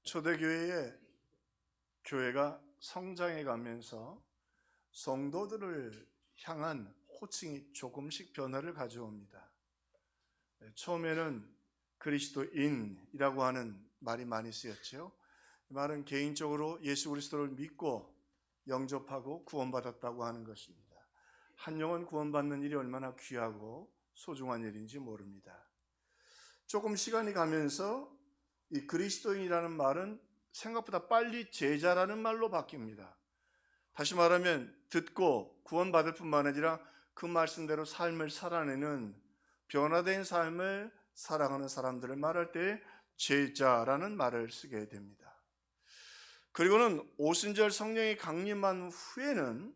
초대교회에 교회가 성장해 가면서 성도들을 향한 호칭이 조금씩 변화를 가져옵니다. 처음에는 그리스도인이라고 하는 말이 많이 쓰였죠. 이 말은 개인적으로 예수 그리스도를 믿고 영접하고 구원받았다고 하는 것입니다. 한 영혼 구원받는 일이 얼마나 귀하고 소중한 일인지 모릅니다. 조금 시간이 가면서 이 그리스도인이라는 말은 생각보다 빨리 제자라는 말로 바뀝니다. 다시 말하면 듣고 구원받을 뿐만 아니라 그 말씀대로 삶을 살아내는 변화된 삶을 살아가는 사람들을 말할 때 제자라는 말을 쓰게 됩니다. 그리고는 오순절 성령이 강림한 후에는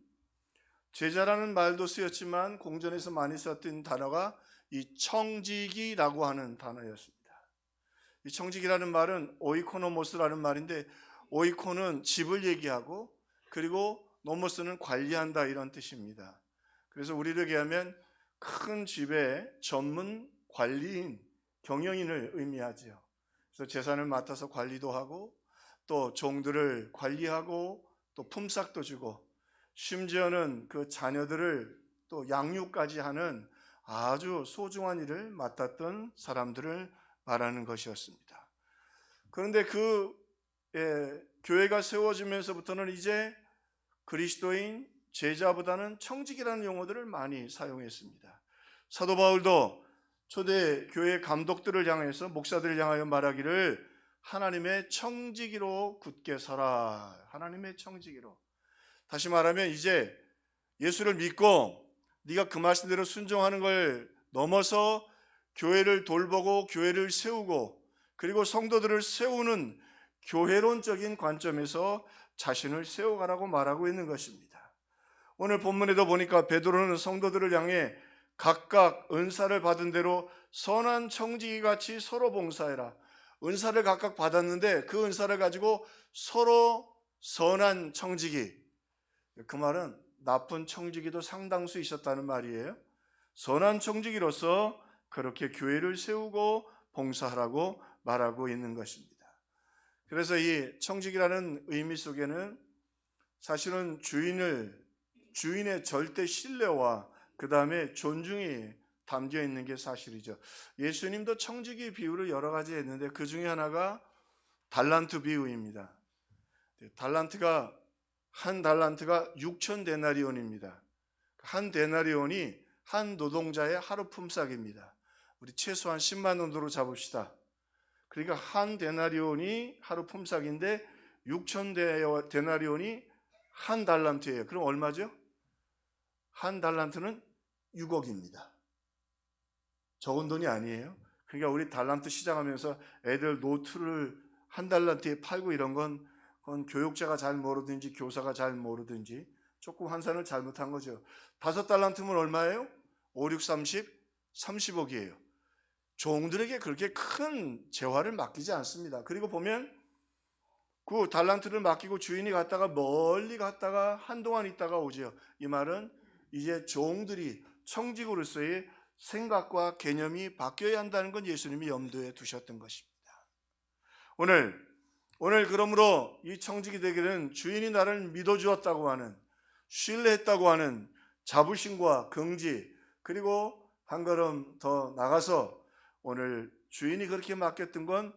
제자라는 말도 쓰였지만 공전에서 많이 썼던 단어가 이 청지기라고 하는 단어였습니다. 이 청지기라는 말은 오이코노모스라는 말인데, 오이코는 집을 얘기하고 그리고 노모스는 관리한다 이런 뜻입니다. 그래서 우리를 얘기하면 큰 집의 전문 관리인, 경영인을 의미하죠. 그래서 재산을 맡아서 관리도 하고 또 종들을 관리하고 또 품삯도 주고 심지어는 그 자녀들을 또 양육까지 하는 아주 소중한 일을 맡았던 사람들을 말하는 것이었습니다. 그런데 교회가 세워지면서부터는 이제 그리스도인, 제자보다는 청직이라는 용어들을 많이 사용했습니다. 사도 바울도 초대 교회 감독들을 향해서, 목사들을 향하여 말하기를 하나님의 청지기로 굳게 서라. 하나님의 청지기로. 다시 말하면 이제 예수를 믿고 네가 그 말씀대로 순종하는 걸 넘어서 교회를 돌보고 교회를 세우고 그리고 성도들을 세우는 교회론적인 관점에서 자신을 세워가라고 말하고 있는 것입니다. 오늘 본문에도 보니까 베드로는 성도들을 향해 각각 은사를 받은 대로 선한 청지기같이 서로 봉사해라. 은사를 각각 받았는데 그 은사를 가지고 서로 선한 청지기, 그 말은 나쁜 청지기도 상당수 있었다는 말이에요. 선한 청지기로서 그렇게 교회를 세우고 봉사하라고 말하고 있는 것입니다. 그래서 이 청지기라는 의미 속에는 사실은 주인의 절대 신뢰와 그 다음에 존중이 담겨 있는 게 사실이죠. 예수님도 청지기 비유를 여러 가지 했는데 그 중에 하나가 달란트 비유입니다. 한 달란트가 6,000데나리온입니다. 한 데나리온이 한 노동자의 하루 품삯입니다. 우리 최소한 10만 원으로 잡읍시다. 그러니까 한 데나리온이 하루 품삯인데 6,000데나리온이 한 달란트예요. 그럼 얼마죠? 한 달란트는 6억입니다. 적은 돈이 아니에요. 그러니까 우리 달란트 시장하면서 애들 노트를 한 달란트에 팔고 이런 건 그건 교육자가 잘 모르든지 교사가 잘 모르든지 조금 환산을 잘못한 거죠. 5달란트면 얼마예요? 5, 6, 30, 30억이에요. 종들에게 그렇게 큰 재화를 맡기지 않습니다. 그리고 보면 그 달란트를 맡기고 주인이 갔다가 멀리 갔다가 한동안 있다가 오죠. 이 말은 이제 종들이 청직으로서의 생각과 개념이 바뀌어야 한다는 건 예수님이 염두에 두셨던 것입니다. 오늘 그러므로 이 청직이 되기는 주인이 나를 믿어주었다고 하는, 신뢰했다고 하는 자부심과 긍지, 그리고 한 걸음 더 나가서 오늘 주인이 그렇게 맡겼던 건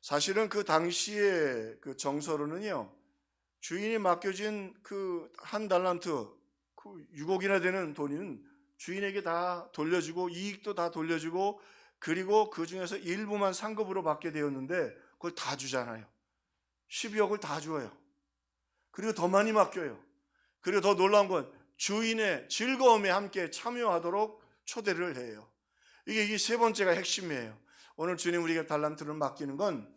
사실은 그 당시의 그 정서로는요, 주인이 맡겨진 그 한 달란트, 그 6억이나 되는 돈은 주인에게 다 돌려주고 이익도 다 돌려주고 그리고 그 중에서 일부만 상급으로 받게 되었는데 그걸 다 주잖아요. 12억을 다 줘요. 그리고 더 많이 맡겨요. 그리고 더 놀라운 건 주인의 즐거움에 함께 참여하도록 초대를 해요. 이게 세 번째가 핵심이에요. 오늘 주님 우리에게 달란트를 맡기는 건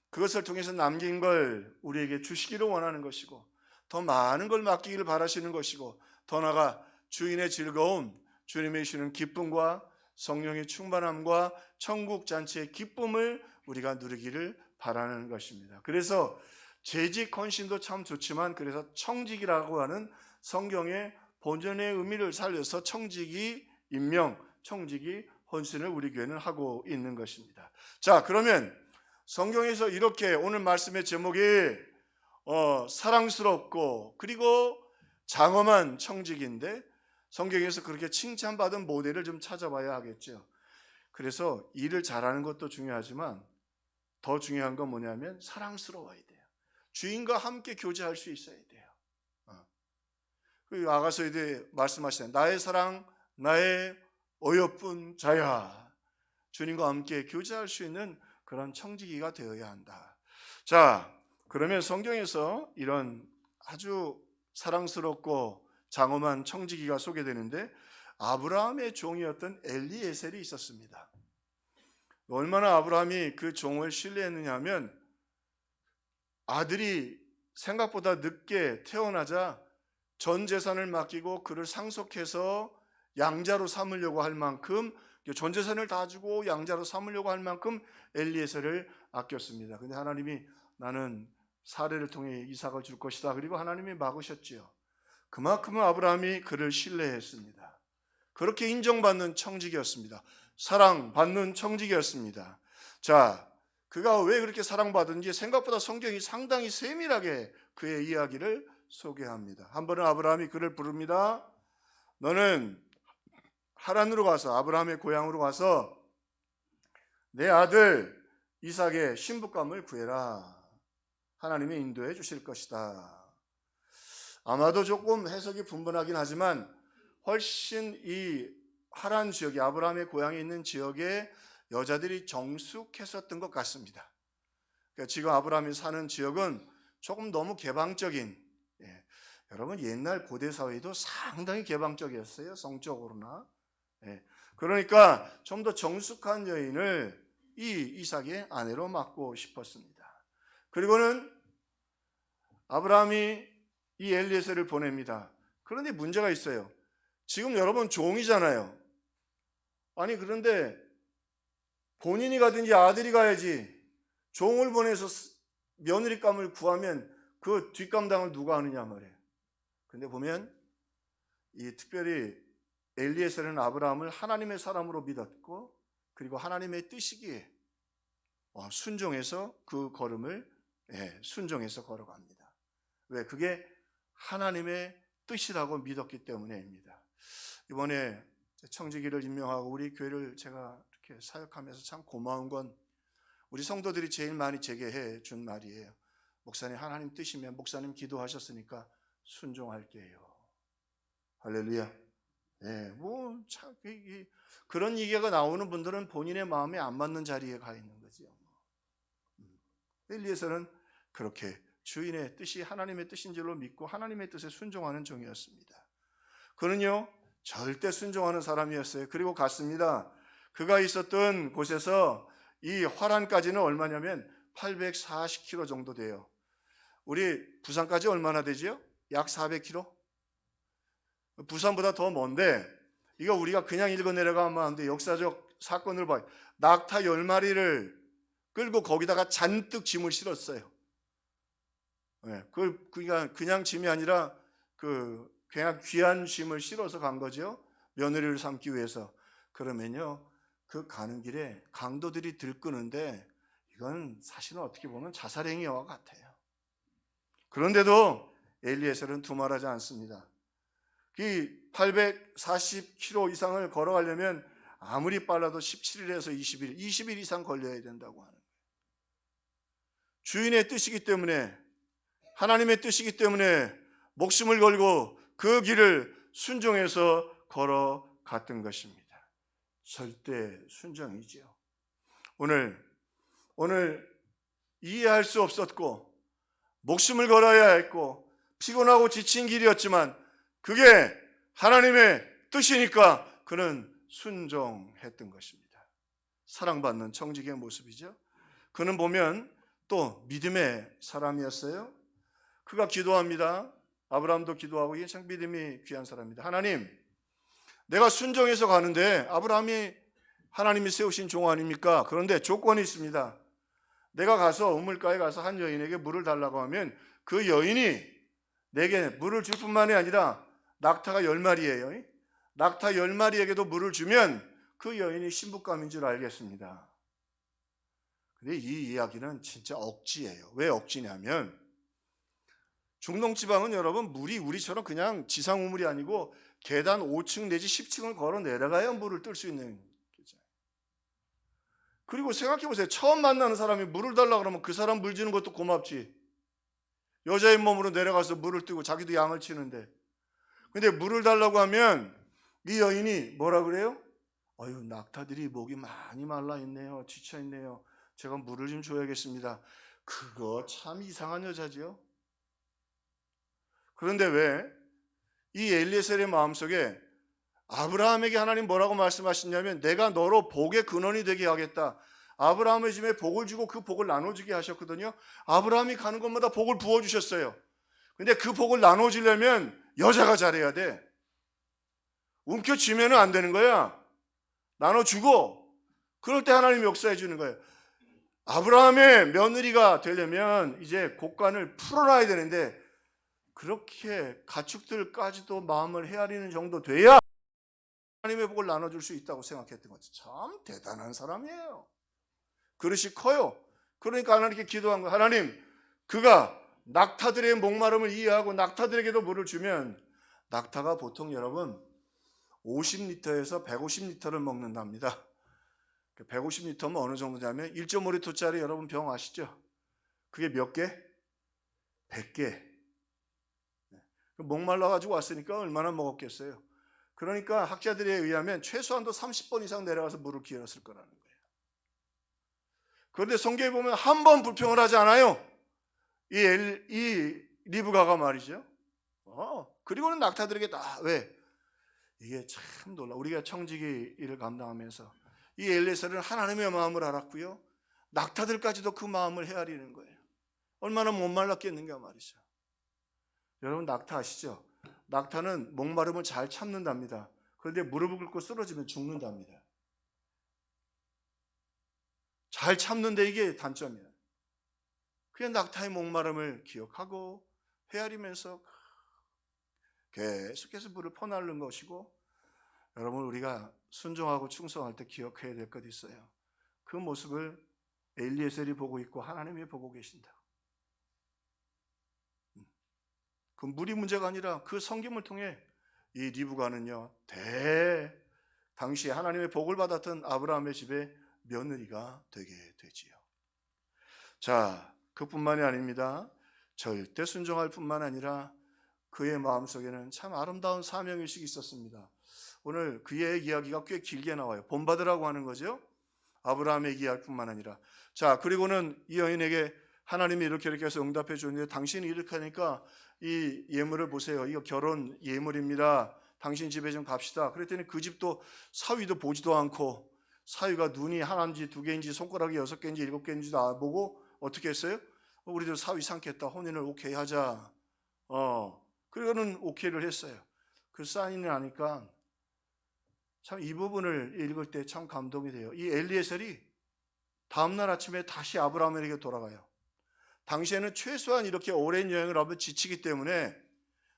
그것을 통해서 남긴 걸 우리에게 주시기를 원하는 것이고 더 많은 걸 맡기기를 바라시는 것이고 더 나아가 주인의 즐거움, 주님이 주시는 기쁨과 성령의 충만함과 천국 잔치의 기쁨을 우리가 누리기를 바라는 것입니다. 그래서 재직 헌신도 참 좋지만 그래서 청직이라고 하는 성경의 본전의 의미를 살려서 청직이 임명, 청직이 헌신을 우리 교회는 하고 있는 것입니다. 자, 그러면 성경에서 이렇게 오늘 말씀의 제목이 사랑스럽고 그리고 장엄한 청직인데 성경에서 그렇게 칭찬받은 모델을 좀 찾아봐야 하겠죠. 그래서 일을 잘하는 것도 중요하지만 더 중요한 건 뭐냐면 사랑스러워야 돼요. 주인과 함께 교제할 수 있어야 돼요. 그 아가서에도 말씀하시잖아요. 나의 사랑, 나의 어여쁜 자야. 주님과 함께 교제할 수 있는 그런 청지기가 되어야 한다. 자, 그러면 성경에서 이런 아주 사랑스럽고 장엄한 청지기가 소개되는데 아브라함의 종이었던 엘리에셀이 있었습니다. 얼마나 아브라함이 그 종을 신뢰했느냐 하면 아들이 생각보다 늦게 태어나자 전 재산을 맡기고 그를 상속해서 양자로 삼으려고 할 만큼 전 재산을 다 주고 양자로 삼으려고 할 만큼 엘리에셀을 아꼈습니다. 근데 하나님이 나는 사례를 통해 이삭을 줄 것이다. 그리고 하나님이 막으셨지요. 그만큼은 아브라함이 그를 신뢰했습니다. 그렇게 인정받는 청직이었습니다. 사랑받는 청직이었습니다. 자, 그가 왜 그렇게 사랑받은지 생각보다 성경이 상당히 세밀하게 그의 이야기를 소개합니다. 한 번은 아브라함이 그를 부릅니다. 너는 하란으로 가서 아브라함의 고향으로 가서 내 아들 이삭의 신부감을 구해라. 하나님이 인도해 주실 것이다. 아마도 조금 해석이 분분하긴 하지만 훨씬 이 하란 지역에 아브라함의 고향에 있는 지역에 여자들이 정숙했었던 것 같습니다. 그러니까 지금 아브라함이 사는 지역은 조금 너무 개방적인, 여러분 옛날 고대 사회도 상당히 개방적이었어요. 성적으로나. 그러니까 좀 더 정숙한 여인을 이 이삭의 아내로 맡고 싶었습니다. 그리고는 아브라함이 이 엘리에셀을 보냅니다. 그런데 문제가 있어요. 지금 여러분 종이잖아요. 아니 그런데 본인이 가든지 아들이 가야지. 종을 보내서 며느리감을 구하면 그 뒷감당을 누가 하느냐 말이에요. 근데 보면 이 특별히 엘리에셀은 아브라함을 하나님의 사람으로 믿었고 그리고 하나님의 뜻이기에 순종해서 그 걸음을 순종해서 걸어갑니다. 왜? 그게 하나님의 뜻이라고 믿었기 때문에입니다. 이번에 청지기를 임명하고 우리 교회를 제가 이렇게 사역하면서 참 고마운 건 우리 성도들이 제일 많이 제게 해준 말이에요. 목사님 하나님 뜻이면 목사님 기도하셨으니까 순종할게요. 할렐루야. 참 그런 얘기가 나오는 분들은 본인의 마음에 안 맞는 자리에 가 있는 거죠. 엘리에서는 그렇게 주인의 뜻이 하나님의 뜻인 줄로 믿고 하나님의 뜻에 순종하는 종이었습니다. 그는요 절대 순종하는 사람이었어요. 그리고 갔습니다. 그가 있었던 곳에서 이 화란까지는 얼마냐면 840km 정도 돼요. 우리 부산까지 얼마나 되지요? 약 400km? 부산보다 더 먼데 이거 우리가 그냥 읽어 내려가면 안 돼. 역사적 사건을 봐요. 낙타 10마리를 끌고 거기다가 잔뜩 짐을 실었어요. 그냥 짐이 아니라 그냥 귀한 짐을 실어서 간 거죠. 며느리를 삼기 위해서. 그러면요 그 가는 길에 강도들이 들끄는데 이건 사실은 어떻게 보면 자살행위와 같아요. 그런데도 엘리에셀은 두말하지 않습니다. 이 840km 이상을 걸어가려면 아무리 빨라도 17일에서 20일 이상 걸려야 된다고 하는 거예요. 주인의 뜻이기 때문에 하나님의 뜻이기 때문에 목숨을 걸고 그 길을 순종해서 걸어갔던 것입니다. 절대 순종이지요. 오늘 이해할 수 없었고 목숨을 걸어야 했고 피곤하고 지친 길이었지만 그게 하나님의 뜻이니까 그는 순종했던 것입니다. 사랑받는 청지기의 모습이죠. 그는 보면 또 믿음의 사람이었어요. 그가 기도합니다. 아브라함도 기도하고 이게 참 믿음이 귀한 사람입니다. 하나님, 내가 순종해서 가는데 아브라함이 하나님이 세우신 종 아닙니까? 그런데 조건이 있습니다. 내가 가서 우물가에 가서 한 여인에게 물을 달라고 하면 그 여인이 내게 물을 줄 뿐만이 아니라 낙타가 10마리예요. 낙타 10마리에게도 물을 주면 그 여인이 신부감인 줄 알겠습니다. 근데 이 이야기는 진짜 억지예요. 왜 억지냐면 중동 지방은 여러분 물이 우리처럼 그냥 지상 우물이 아니고 계단 5층 내지 10층을 걸어 내려가야 물을 뜰 수 있는 거죠. 그리고 생각해 보세요. 처음 만나는 사람이 물을 달라 그러면 그 사람 물 주는 것도 고맙지. 여자의 몸으로 내려가서 물을 뜨고 자기도 양을 치는데. 근데 물을 달라고 하면 이 여인이 뭐라 그래요? 어휴, 낙타들이 목이 많이 말라 있네요. 지쳐 있네요. 제가 물을 좀 줘야겠습니다. 그거 참 이상한 여자지요. 그런데 왜 이 엘리에셀의 마음속에 아브라함에게 하나님 뭐라고 말씀하셨냐면 내가 너로 복의 근원이 되게 하겠다. 아브라함의 집에 복을 주고 그 복을 나눠주게 하셨거든요. 아브라함이 가는 곳마다 복을 부어주셨어요. 근데 그 복을 나눠주려면 여자가 잘해야 돼. 움켜쥐면 안 되는 거야. 나눠주고 그럴 때 하나님이 역사해 주는 거예요. 아브라함의 며느리가 되려면 이제 곡간을 풀어놔야 되는데 그렇게 가축들까지도 마음을 헤아리는 정도 돼야 하나님의 복을 나눠줄 수 있다고 생각했던 거죠. 참 대단한 사람이에요. 그릇이 커요. 그러니까 하나님께 기도한 거예요. 하나님, 그가 낙타들의 목마름을 이해하고 낙타들에게도 물을 주면 낙타가 보통 여러분 50리터에서 150리터를 먹는답니다. 150리터면 어느 정도냐면 1.5리터짜리 여러분 병 아시죠? 그게 몇 개? 100개. 목말라가지고 왔으니까 얼마나 먹었겠어요. 그러니까 학자들에 의하면 최소한도 30번 이상 내려가서 물을 기울였을 거라는 거예요. 그런데 성경에 보면 한 번 불평을 하지 않아요. 이 리브가가 말이죠. 그리고는 낙타들에게 다 왜? 이게 참 놀라. 우리가 청지기 일을 감당하면서 이 엘리에셀은 하나님의 마음을 알았고요. 낙타들까지도 그 마음을 헤아리는 거예요. 얼마나 못 말랐겠는가 말이죠. 여러분 낙타 아시죠? 낙타는 목마름을 잘 참는답니다. 그런데 무릎을 꿇고 쓰러지면 죽는답니다. 잘 참는데 이게 단점이에요. 그냥 낙타의 목마름을 기억하고 헤아리면서 계속해서 물을 퍼나르는 것이고 여러분 우리가 순종하고 충성할 때 기억해야 될 것 있어요. 그 모습을 엘리에셀이 보고 있고 하나님이 보고 계신다. 그 물이 문제가 아니라 그 성김을 통해 이 리브가는요 당시에 하나님의 복을 받았던 아브라함의 집에 며느리가 되게 되지요. 자, 그뿐만이 아닙니다. 절대 순종할 뿐만 아니라 그의 마음속에는 참 아름다운 사명의식이 있었습니다. 오늘 그의 이야기가 꽤 길게 나와요. 본받으라고 하는 거죠. 아브라함의 이야기할 뿐만 아니라. 자, 그리고는 이 여인에게 하나님이 이렇게 해서 응답해 주는데 당신이 이렇게 하니까 이 예물을 보세요. 이거 결혼 예물입니다. 당신 집에 좀 갑시다. 그랬더니 그 집도 사위도 보지도 않고 사위가 눈이 하나인지 두 개인지 손가락이 6개인지 7개인지도 안 보고 어떻게 했어요? 우리도 사위 삼겠다. 혼인을 오케이 하자. 그리고는 오케이를 했어요. 그 사인을 하니까 참 이 부분을 읽을 때 참 감동이 돼요. 이 엘리에셀이 다음날 아침에 다시 아브라함에게 돌아가요. 당시에는 최소한 이렇게 오랜 여행을 하면 지치기 때문에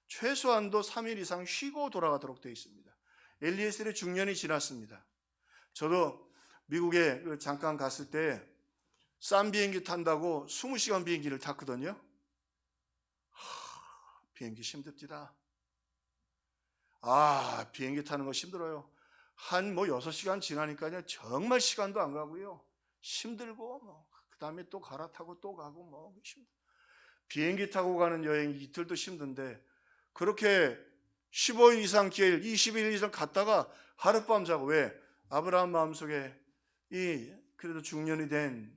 최소한도 3일 이상 쉬고 돌아가도록 되어 있습니다. 엘리에셀의 중년이 지났습니다. 저도 미국에 잠깐 갔을 때 싼 비행기 탄다고 20시간 비행기를 탔거든요. 비행기 힘듭니다. 비행기 타는 거 힘들어요. 한 6시간 지나니까요 정말 시간도 안 가고요. 힘들고 그 다음에 또 갈아타고 또 가고 비행기 타고 가는 여행 이틀도 힘든데 그렇게 15일 이상 길 20일 이상 갔다가 하룻밤 자고 왜? 아브라함 마음속에 그래도 중년이 된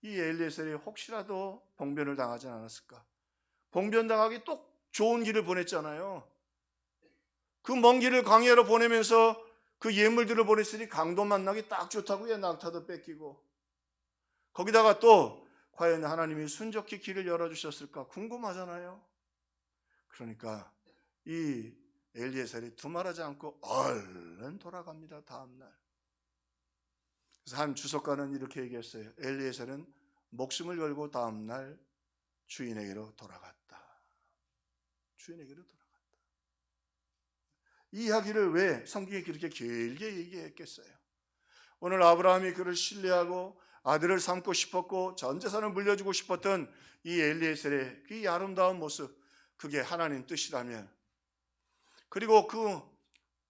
이 엘리에셀이 혹시라도 봉변을 당하지 않았을까? 봉변당하기 또 좋은 길을 보냈잖아요. 그 먼 길을 광야로 보내면서 그 예물들을 보냈으니 강도 만나기 딱 좋다고요. 낙타도 뺏기고 거기다가 또 과연 하나님이 순적히 길을 열어주셨을까 궁금하잖아요. 그러니까 이 엘리에셀이 두말하지 않고 얼른 돌아갑니다. 다음날. 그래서 한 주석가는 이렇게 얘기했어요. 엘리에셀은 목숨을 걸고 다음날 주인에게로 돌아갔다. 주인에게로 돌아갔다. 이 이야기를 왜 성경이 그렇게 길게 얘기했겠어요? 오늘 아브라함이 그를 신뢰하고 아들을 삼고 싶었고 전 재산을 물려주고 싶었던 이 엘리에셀의 그 아름다운 모습, 그게 하나님 뜻이라면, 그리고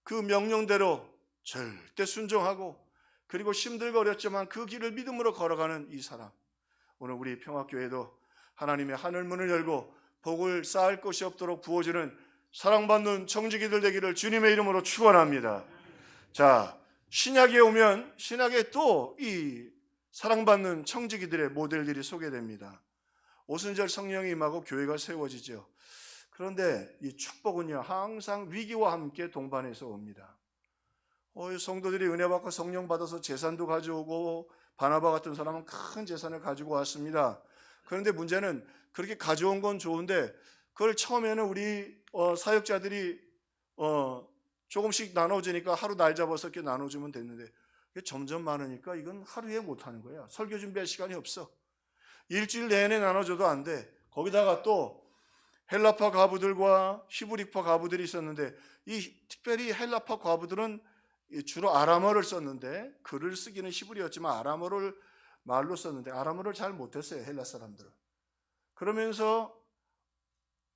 그 명령대로 절대 순종하고, 그리고 힘들거렸지만 그 길을 믿음으로 걸어가는 이 사람, 오늘 우리 평화교회도 하나님의 하늘문을 열고 복을 쌓을 것이 없도록 부어주는 사랑받는 청지기들 되기를 주님의 이름으로 축원합니다. 자, 신약에 오면 신약에 또 이 사랑받는 청지기들의 모델들이 소개됩니다. 오순절 성령이 임하고 교회가 세워지죠. 그런데 이 축복은요, 항상 위기와 함께 동반해서 옵니다. 성도들이 은혜 받고 성령 받아서 재산도 가져오고, 바나바 같은 사람은 큰 재산을 가지고 왔습니다. 그런데 문제는 그렇게 가져온 건 좋은데 그걸 처음에는 우리 사역자들이 조금씩 나눠주니까 하루 날 잡아서 이렇게 나눠주면 됐는데, 점점 많으니까 이건 하루에 못하는 거야. 설교 준비할 시간이 없어. 일주일 내내 나눠줘도 안 돼. 거기다가 또 헬라파 과부들과 히브리파 과부들이 있었는데, 이 특별히 헬라파 과부들은 주로 아람어를 썼는데, 글을 쓰기는 히브리였지만 아람어를 말로 썼는데 아람어를 잘 못했어요, 헬라 사람들은. 그러면서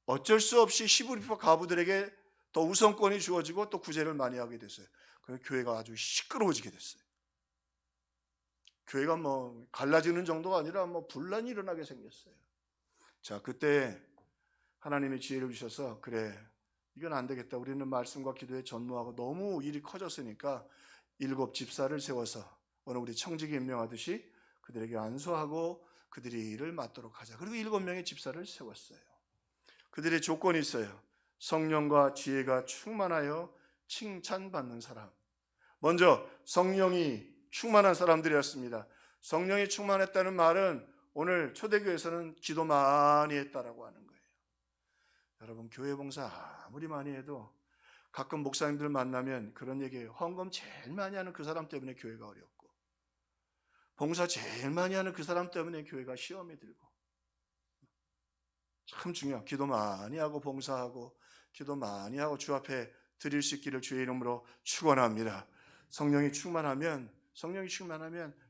어쩔 수 없이 히브리파 과부들에게 더 우선권이 주어지고 또 구제를 많이 하게 됐어요. 그래서 교회가 아주 시끄러워지게 됐어요. 교회가 갈라지는 정도가 아니라 분란이 일어나게 생겼어요. 자, 그때 하나님의 지혜를 주셔서, 그래, 이건 안 되겠다. 우리는 말씀과 기도에 전무하고 너무 일이 커졌으니까 7 집사를 세워서 오늘 우리 청지기 임명하듯이 그들에게 안수하고 그들이 일을 맡도록 하자. 그리고 7명의 집사를 세웠어요. 그들의 조건이 있어요. 성령과 지혜가 충만하여 칭찬받는 사람. 먼저 성령이 충만한 사람들이었습니다. 성령이 충만했다는 말은 오늘 초대교회에서는 기도 많이 했다라고 하는 거예요. 여러분, 교회 봉사 아무리 많이 해도 가끔 목사님들 만나면 그런 얘기해요. 헌금 제일 많이 하는 그 사람 때문에 교회가 어렵고, 봉사 제일 많이 하는 그 사람 때문에 교회가 시험에 들고. 참 중요해요. 기도 많이 하고 봉사하고 기도 많이 하고 주 앞에 드릴 수 있기를 주의 이름으로 축원합니다. 성령이 충만하면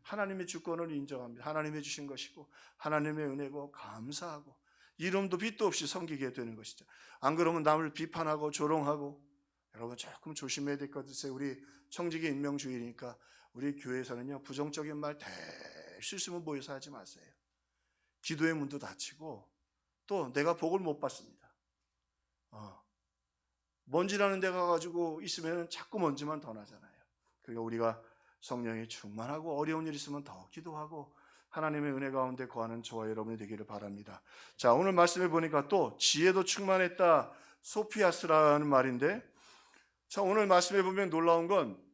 하나님의 주권을 인정합니다. 하나님이 주신 것이고 하나님의 은혜고 감사하고 이름도 빚도 없이 섬기게 되는 것이죠. 안 그러면 남을 비판하고 조롱하고. 여러분, 조금 조심해야 될 것 같으세요. 우리 청지기 임명주의니까 우리 교회에서는요, 부정적인 말 될 수 있으면 모여서 하지 마세요. 기도의 문도 닫히고, 또 내가 복을 못 받습니다. 먼지라는 데 가가지고 있으면 자꾸 먼지만 더 나잖아요. 그러니까 우리가 성령이 충만하고 어려운 일 있으면 더 기도하고 하나님의 은혜 가운데 거하는 저와 여러분이 되기를 바랍니다. 자, 오늘 말씀해 보니까 또 지혜도 충만했다, 소피아스라는 말인데, 자, 오늘 말씀해 보면 놀라운 건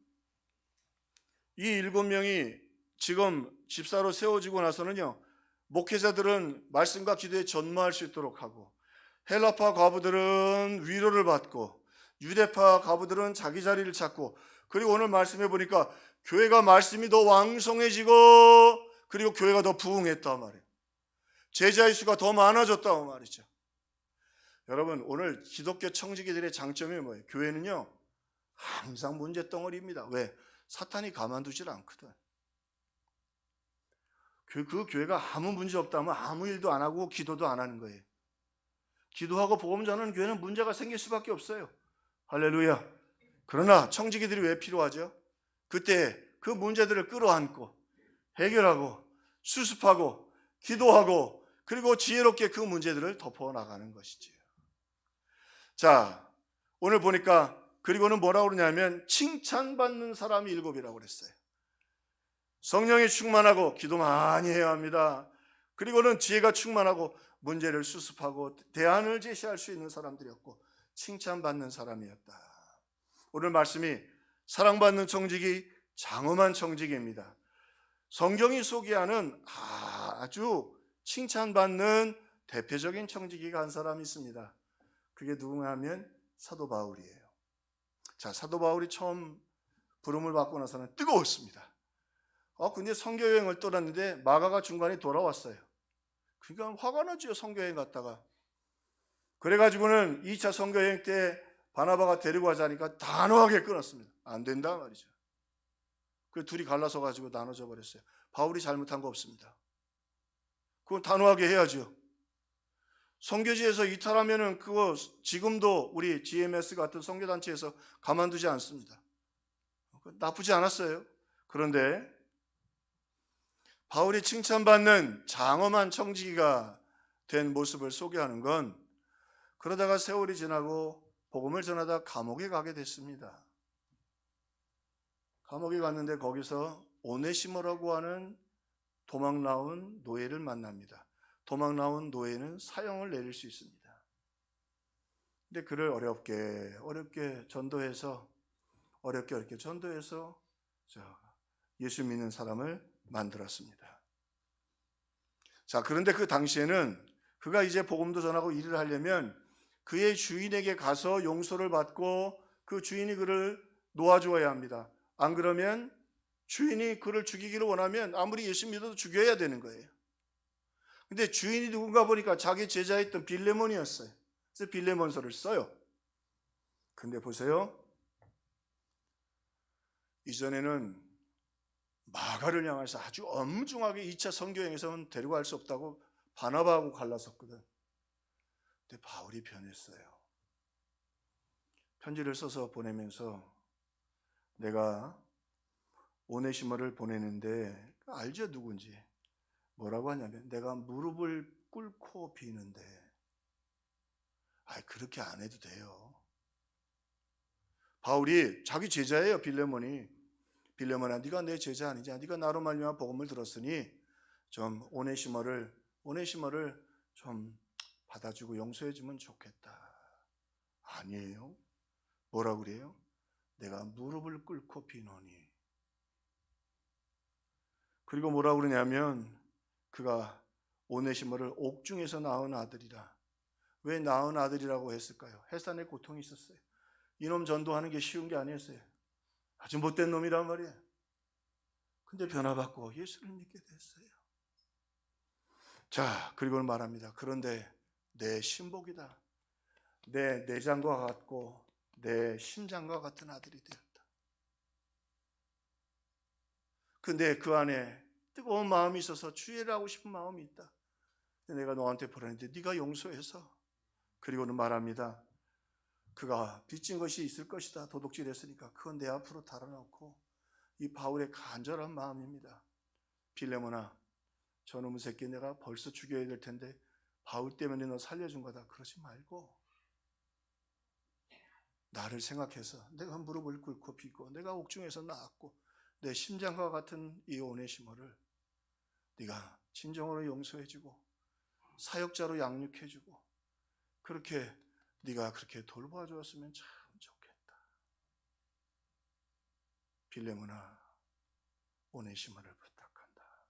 이 7명이 지금 집사로 세워지고 나서는요, 목회자들은 말씀과 기도에 전무할 수 있도록 하고, 헬라파 과부들은 위로를 받고, 유대파 과부들은 자기 자리를 찾고, 그리고 오늘 말씀해 보니까 교회가 말씀이 더 왕성해지고, 그리고 교회가 더 부흥했단 말이에요. 제자의 수가 더 많아졌다고 말이죠. 여러분, 오늘 기독교 청지기들의 장점이 뭐예요? 교회는요, 항상 문제덩어리입니다. 왜? 사탄이 가만두질 않거든. 그 교회가 아무 문제 없다면 아무 일도 안 하고 기도도 안 하는 거예요. 기도하고 복음 전하는 교회는 문제가 생길 수밖에 없어요. 할렐루야. 그러나 청지기들이 왜 필요하죠? 그때 그 문제들을 끌어안고 해결하고 수습하고 기도하고 그리고 지혜롭게 그 문제들을 덮어나가는 것이지요. 자, 오늘 보니까 그리고는 뭐라고 그러냐면 칭찬받는 사람이 7이라고 그랬어요. 성령이 충만하고 기도 많이 해야 합니다. 그리고는 지혜가 충만하고 문제를 수습하고 대안을 제시할 수 있는 사람들이었고 칭찬받는 사람이었다. 오늘 말씀이 사랑받는 청지기, 장엄한 청지기입니다. 성경이 소개하는 아주 칭찬받는 대표적인 청지기가 한 사람이 있습니다. 그게 누구냐 하면 사도 바울이에요. 자, 사도 바울이 처음 부름을 받고 나서는 뜨거웠습니다. 근데 선교여행을 떠났는데 마가가 중간에 돌아왔어요. 그러니까 화가 나죠, 선교여행 갔다가. 그래가지고는 2차 선교여행 때 바나바가 데리고 가자니까 단호하게 끊었습니다. 안 된다 말이죠. 그 둘이 갈라서 가지고 나눠져 버렸어요. 바울이 잘못한 거 없습니다. 그건 단호하게 해야죠. 선교지에서 이탈하면은 그거 지금도 우리 GMS 같은 선교단체에서 가만두지 않습니다. 나쁘지 않았어요. 그런데 바울이 칭찬받는 장엄한 청지기가 된 모습을 소개하는 건 그러다가 세월이 지나고 복음을 전하다 감옥에 가게 됐습니다. 감옥에 갔는데 거기서 오네시모라고 하는 도망 나온 노예를 만납니다. 도망 나온 노예는 사형을 내릴 수 있습니다. 근데 그를 어렵게 전도해서 어렵게 전도해서 예수 믿는 사람을 만들었습니다. 자, 그런데 그 당시에는 그가 이제 복음도 전하고 일을 하려면 그의 주인에게 가서 용서를 받고 그 주인이 그를 놓아주어야 합니다. 안 그러면 주인이 그를 죽이기를 원하면 아무리 예수 믿어도 죽여야 되는 거예요. 근데 주인이 누군가 보니까 자기 제자였던 빌레몬이었어요. 그래서 빌레몬서를 써요. 근데 보세요. 이전에는 마가를 향해서 아주 엄중하게 2차 선교행에서는 데려갈 수 없다고 바나바하고 갈라섰거든. 근데 바울이 변했어요. 편지를 써서 보내면서 내가 오네시모를 보내는데 알죠 누군지. 뭐라고 하냐면 내가 무릎을 꿇고 비는데 그렇게 안 해도 돼요. 바울이 자기 제자예요. 빌레몬아 네가 내 제자 아니냐. 네가 나로 말미암아 복음을 들었으니 좀 오네시모를 좀 받아주고 용서해주면 좋겠다. 아니에요. 뭐라고 그래요? 내가 무릎을 꿇고 비노니. 그리고 뭐라고 그러냐면 그가 오네시모를 옥중에서 낳은 아들이라. 왜 낳은 아들이라고 했을까요? 해산의 고통이 있었어요. 이놈 전도하는 게 쉬운 게 아니었어요. 아주 못된 놈이란 말이에요. 근데 변화받고 예수를 믿게 됐어요. 자, 그리고는 말합니다. 그런데 내 신복이다. 내 내장과 같고 내 심장과 같은 아들이 되었다. 근데 그 안에 뜨거운 마음이 있어서 주의를 하고 싶은 마음이 있다. 내가 너한테 보냈는데 네가 용서해서. 그리고는 말합니다. 그가 빚진 것이 있을 것이다. 도둑질했으니까 그건 내 앞으로 달아놓고 이 바울의 간절한 마음입니다. 빌레몬아, 저놈의 새끼 내가 벌써 죽여야 될 텐데 바울 때문에 너 살려준 거다. 그러지 말고 나를 생각해서 내가 무릎을 꿇고 비고 내가 옥중에서 나았고 내 심장과 같은 이 오네시모를 네가 진정으로 용서해주고 사역자로 양육해주고 그렇게 네가 그렇게 돌봐주었으면 참 좋겠다. 빌레몬아, 오네시모를 부탁한다.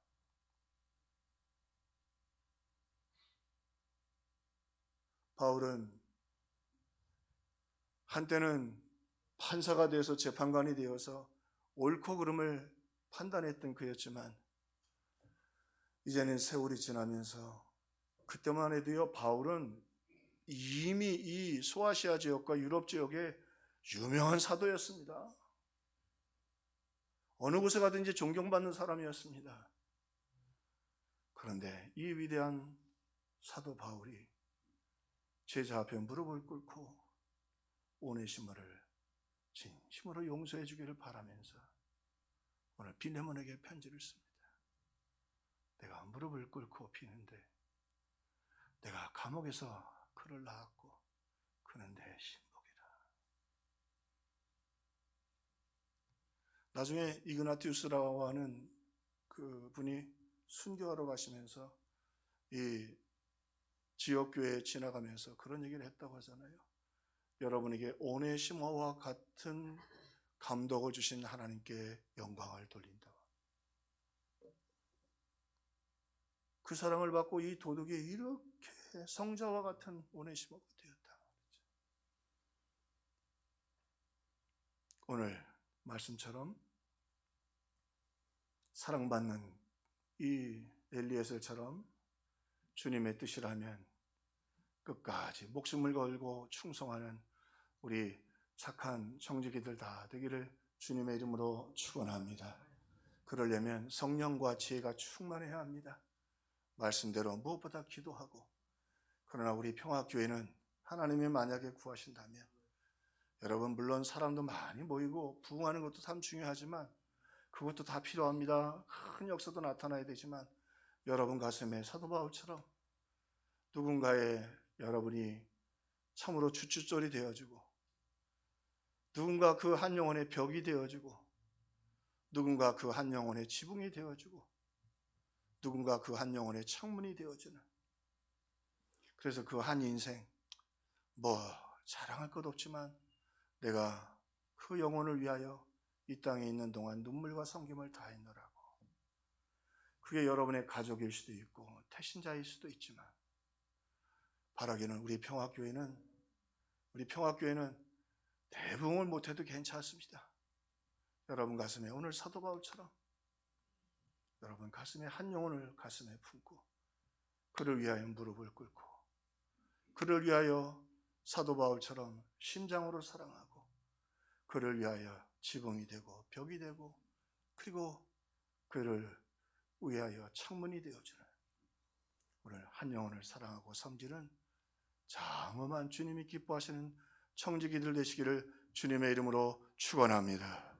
바울은 한때는 판사가 되어서 재판관이 되어서 옳고 그름을 판단했던 그였지만 이제는 세월이 지나면서 그때만 해도요, 바울은 이미 이 소아시아 지역과 유럽 지역의 유명한 사도였습니다. 어느 곳에 가든지 존경받는 사람이었습니다. 그런데 이 위대한 사도 바울이 제자 앞에 무릎을 꿇고 오네시모를 진심으로 용서해 주기를 바라면서 오늘 빌레몬에게 편지를 씁니다. 내가 무릎을 꿇고 비는데 내가 감옥에서 그를 낳았고 그는 내 신복이라. 나중에 이그나티우스라고 하는 그 분이 순교하러 가시면서 이 지역교회에 지나가면서 그런 얘기를 했다고 하잖아요. 여러분에게 오네시모와 같은 감독을 주신 하나님께 영광을 돌린다. 그 사랑을 받고 이 도둑이 이렇게 성자와 같은 오네시모가 되었다. 오늘 말씀처럼 사랑받는 이 엘리에셀처럼 주님의 뜻이라면 끝까지 목숨을 걸고 충성하는 우리 착한 청지기들 다 되기를 주님의 이름으로 축원합니다. 그러려면 성령과 지혜가 충만해야 합니다. 말씀대로 무엇보다 기도하고. 그러나 우리 평화교회는 하나님이 만약에 구하신다면, 여러분 물론 사람도 많이 모이고 부흥하는 것도 참 중요하지만 그것도 다 필요합니다. 큰 역사도 나타나야 되지만 여러분 가슴에 사도 바울처럼 누군가의 여러분이 참으로 주춧돌이 되어주고, 누군가 그 한 영혼의 벽이 되어주고, 누군가 그 한 영혼의 지붕이 되어주고, 누군가 그 한 영혼의 창문이 되어주는, 그래서 그 한 인생 뭐 자랑할 것 없지만 내가 그 영혼을 위하여 이 땅에 있는 동안 눈물과 섬김을 다했노라고. 그게 여러분의 가족일 수도 있고 태신자일 수도 있지만, 바라기는 우리 평화교회는 대부흥을 못해도 괜찮습니다. 여러분 가슴에 오늘 사도 바울처럼 여러분 가슴에 한 영혼을 가슴에 품고 그를 위하여 무릎을 꿇고, 그를 위하여 사도 바울처럼 심장으로 사랑하고, 그를 위하여 지붕이 되고 벽이 되고, 그리고 그를 위하여 창문이 되어주는, 오늘 한 영혼을 사랑하고 섬기는 장엄한 주님이 기뻐하시는 청지기들 되시기를 주님의 이름으로 축원합니다.